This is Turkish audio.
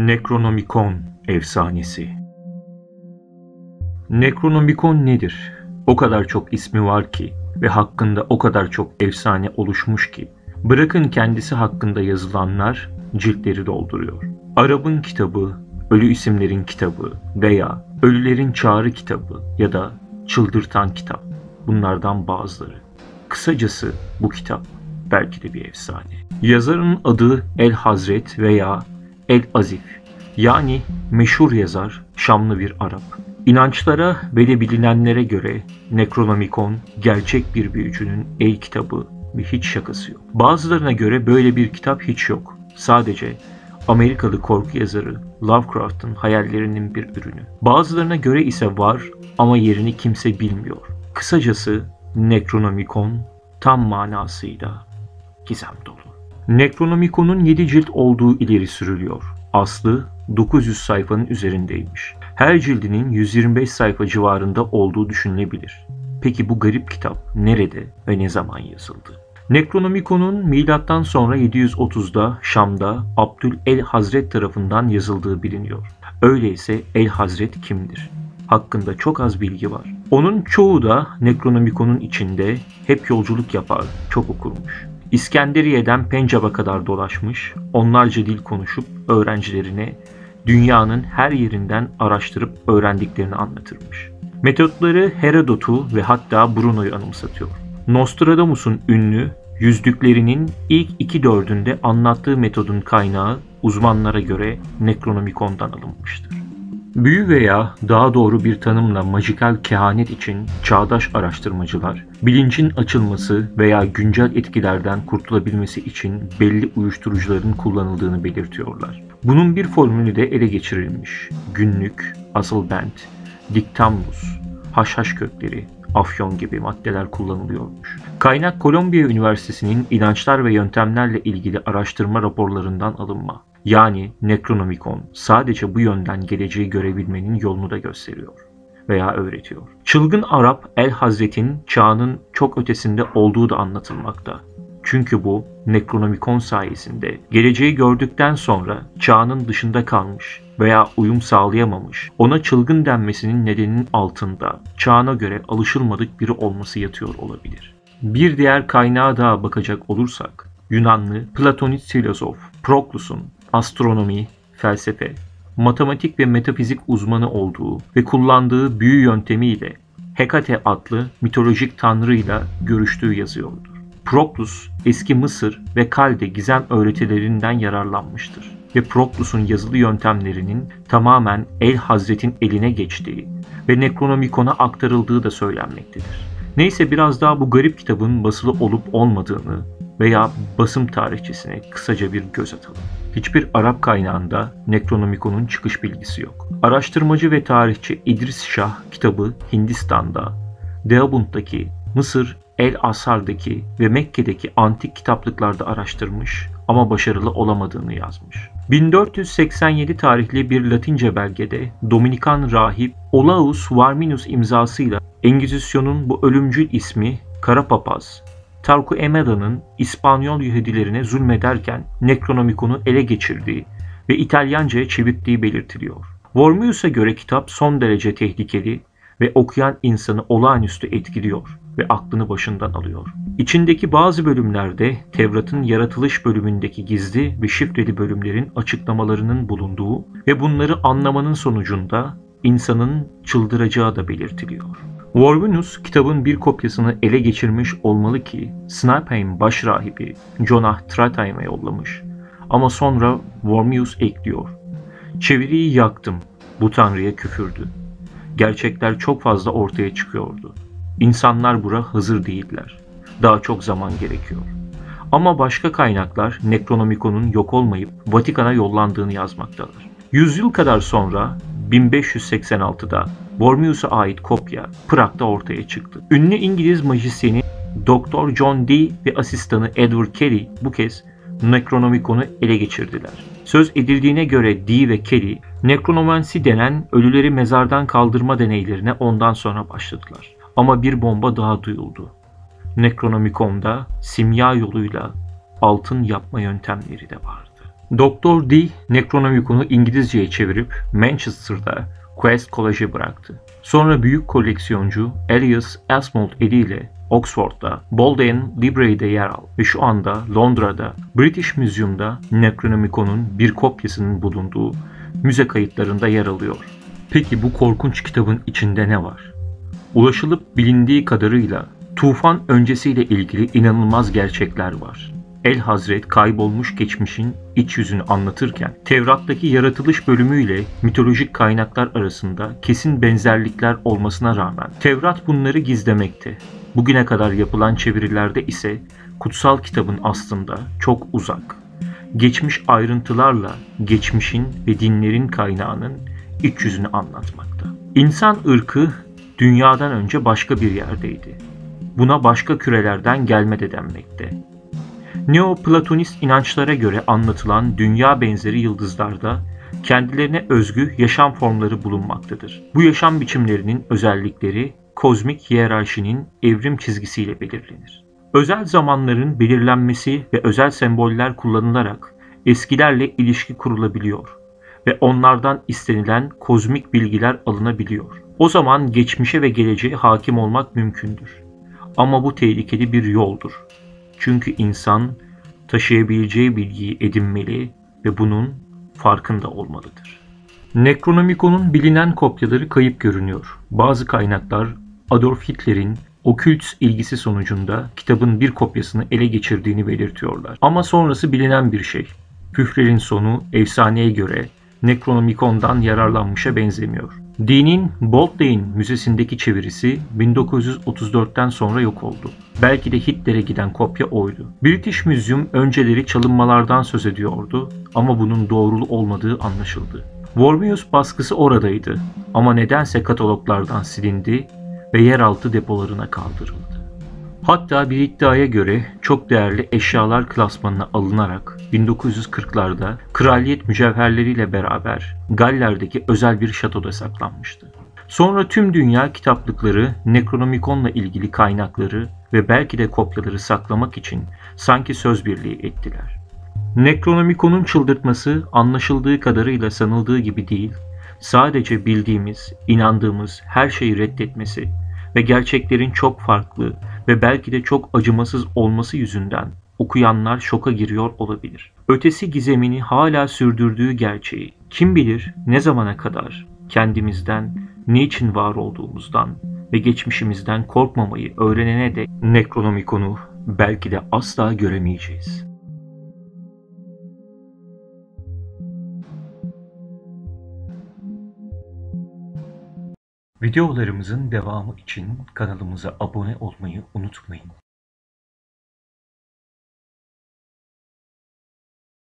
Necronomicon efsanesi. Necronomicon nedir? O kadar çok ismi var ki ve hakkında o kadar çok efsane oluşmuş ki bırakın kendisi hakkında yazılanlar ciltleri dolduruyor. Arap'ın kitabı, ölü isimlerin kitabı veya ölülerin çağrı kitabı ya da çıldırtan kitap, bunlardan bazıları. Kısacası bu kitap belki de bir efsane. Yazarın adı El Hazret veya El Azif, yani meşhur yazar, Şamlı bir Arap. İnançlara ve de bilinenlere göre Necronomicon gerçek bir büyücünün el kitabı ve hiç şakası yok. Bazılarına göre böyle bir kitap hiç yok. Sadece Amerikalı korku yazarı Lovecraft'ın hayallerinin bir ürünü. Bazılarına göre ise var ama yerini kimse bilmiyor. Kısacası Necronomicon tam manasıyla gizem dolu. Necronomicon'un 7 cilt olduğu ileri sürülüyor. Aslı 900 sayfanın üzerindeymiş. Her cildinin 125 sayfa civarında olduğu düşünülebilir. Peki bu garip kitap nerede ve ne zaman yazıldı? Necronomicon'un milattan sonra 730'da Şam'da Abdül el Hazret tarafından yazıldığı biliniyor. Öyleyse el Hazret kimdir? Hakkında çok az bilgi var. Onun çoğu da Necronomicon'un içinde hep yolculuk yapar, çok okurmuş. İskenderiye'den Pencap'a kadar dolaşmış, onlarca dil konuşup öğrencilerine dünyanın her yerinden araştırıp öğrendiklerini anlatırmış. Metotları Herodot'u ve hatta Bruno'yu anımsatıyor. Nostradamus'un ünlü yüzlüklerinin ilk 2/4'ünde anlattığı metodun kaynağı uzmanlara göre Necronomicon'dan alınmıştır. Büyü veya daha doğru bir tanımla majikal kehanet için çağdaş araştırmacılar, bilincin açılması veya güncel etkilerden kurtulabilmesi için belli uyuşturucuların kullanıldığını belirtiyorlar. Bunun bir formülü de ele geçirilmiş. Günlük, asılbent, diktamnus, haşhaş kökleri, afyon gibi maddeler kullanılıyormuş. Kaynak Kolombiya Üniversitesi'nin inançlar ve yöntemlerle ilgili araştırma raporlarından alınma. Yani Necronomicon sadece bu yönden geleceği görebilmenin yolunu da gösteriyor veya öğretiyor. Çılgın Arap El Hazret'in çağının çok ötesinde olduğu da anlatılmakta. Çünkü bu Necronomicon sayesinde geleceği gördükten sonra çağının dışında kalmış veya uyum sağlayamamış, ona çılgın denmesinin nedeninin altında çağına göre alışılmadık biri olması yatıyor olabilir. Bir diğer kaynağa daha bakacak olursak, Yunanlı Platonist filozof Proklus'un astronomi, felsefe, matematik ve metafizik uzmanı olduğu ve kullandığı büyü yöntemiyle Hekate adlı mitolojik tanrıyla görüştüğü yazıyordur. Proklus, eski Mısır ve Kalde gizem öğretilerinden yararlanmıştır ve Proklus'un yazılı yöntemlerinin tamamen El Hazret'in eline geçtiği ve Necronomicon'a aktarıldığı da söylenmektedir. Neyse biraz daha bu garip kitabın basılı olup olmadığını veya basım tarihçesine kısaca bir göz atalım. Hiçbir Arap kaynağında Necronomicon'un çıkış bilgisi yok. Araştırmacı ve tarihçi İdris Şah kitabı Hindistan'da, Deoband'daki, Mısır El Azhar'daki ve Mekke'deki antik kitaplıklarda araştırmış ama başarılı olamadığını yazmış. 1487 tarihli bir Latince belgede Dominikan rahip Olaus Varminus imzasıyla Engizisyon'un bu ölümcül ismi Kara Papaz, Tarquemeda'nın İspanyol Yahudilerine zulmederken Necronomicon'u ele geçirdiği ve İtalyanca'ya çevirdiği belirtiliyor. Wormius'a göre kitap son derece tehlikeli ve okuyan insanı olağanüstü etkiliyor ve aklını başından alıyor. İçindeki bazı bölümlerde Tevrat'ın yaratılış bölümündeki gizli ve şifreli bölümlerin açıklamalarının bulunduğu ve bunları anlamanın sonucunda insanın çıldıracağı da belirtiliyor. Wormius kitabın bir kopyasını ele geçirmiş olmalı ki Snapheim başrahibi Jonah Trataim'e yollamış. Ama sonra Wormius ekliyor. Çeviriyi yaktım. Bu tanrıya küfürdü. Gerçekler çok fazla ortaya çıkıyordu. İnsanlar buna hazır değiller. Daha çok zaman gerekiyor. Ama başka kaynaklar Necronomicon'un yok olmayıp Vatikan'a yollandığını yazmaktadır. 100 yıl kadar sonra 1586'da Wormius'a ait kopya Prag'da ortaya çıktı. Ünlü İngiliz majisyeni Dr. John Dee ve asistanı Edward Kelly bu kez Necronomicon'u ele geçirdiler. Söz edildiğine göre Dee ve Kelly, nekronomansi denen ölüleri mezardan kaldırma deneylerine ondan sonra başladılar. Ama bir bomba daha duyuldu. Necronomicon'da simya yoluyla altın yapma yöntemleri de vardı. Doktor Dee, Necronomicon'u İngilizceye çevirip Manchester'da Quest College'e bıraktı. Sonra büyük koleksiyoncu Elias Asmold eliyle Oxford'da Bodleian Library'de yer al ve şu anda Londra'da British Museum'da Necronomicon'un bir kopyasının bulunduğu müze kayıtlarında yer alıyor. Peki bu korkunç kitabın içinde ne var? Ulaşılıp bilindiği kadarıyla tufan öncesiyle ilgili inanılmaz gerçekler var. El Hazret kaybolmuş geçmişin iç yüzünü anlatırken Tevrat'taki yaratılış bölümüyle mitolojik kaynaklar arasında kesin benzerlikler olmasına rağmen Tevrat bunları gizlemekte. Bugüne kadar yapılan çevirilerde ise kutsal kitabın aslında çok uzak. Geçmiş ayrıntılarla geçmişin ve dinlerin kaynağının iç yüzünü anlatmakta. İnsan ırkı dünyadan önce başka bir yerdeydi. Buna başka kürelerden gelme de denmekte. Neoplatonist inançlara göre anlatılan dünya benzeri yıldızlarda kendilerine özgü yaşam formları bulunmaktadır. Bu yaşam biçimlerinin özellikleri kozmik hiyerarşinin evrim çizgisiyle belirlenir. Özel zamanların belirlenmesi ve özel semboller kullanılarak eskilerle ilişki kurulabiliyor ve onlardan istenilen kozmik bilgiler alınabiliyor. O zaman geçmişe ve geleceğe hakim olmak mümkündür. Ama bu tehlikeli bir yoldur. Çünkü insan taşıyabileceği bilgiyi edinmeli ve bunun farkında olmalıdır. Necronomicon'un bilinen kopyaları kayıp görünüyor. Bazı kaynaklar Adolf Hitler'in okült ilgisi sonucunda kitabın bir kopyasını ele geçirdiğini belirtiyorlar. Ama sonrası bilinen bir şey. Führer'in sonu efsaneye göre Necronomicon'dan yararlanmışa benzemiyor. Dee'nin Bodleian Müzesi'ndeki çevirisi 1934'ten sonra yok oldu. Belki de Hitler'e giden kopya oydu. British Museum önceleri çalınmalardan söz ediyordu ama bunun doğrulu olmadığı anlaşıldı. Wormius baskısı oradaydı ama nedense kataloglardan silindi ve yeraltı depolarına kaldırıldı. Hatta bir iddiaya göre çok değerli eşyalar klasmanına alınarak 1940'larda kraliyet mücevherleriyle beraber Galler'deki özel bir şatoda saklanmıştı. Sonra tüm dünya kitaplıkları Necronomicon'la ilgili kaynakları ve belki de kopyaları saklamak için sanki söz birliği ettiler. Necronomicon'un çıldırtması anlaşıldığı kadarıyla sanıldığı gibi değil, sadece bildiğimiz, inandığımız her şeyi reddetmesi ve gerçeklerin çok farklı ve belki de çok acımasız olması yüzünden okuyanlar şoka giriyor olabilir. Ötesi gizemini hala sürdürdüğü gerçeği kim bilir ne zamana kadar kendimizden, niçin var olduğumuzdan ve geçmişimizden korkmamayı öğrenene dek Necronomicon'u belki de asla göremeyeceğiz. Videolarımızın devamı için kanalımıza abone olmayı unutmayın.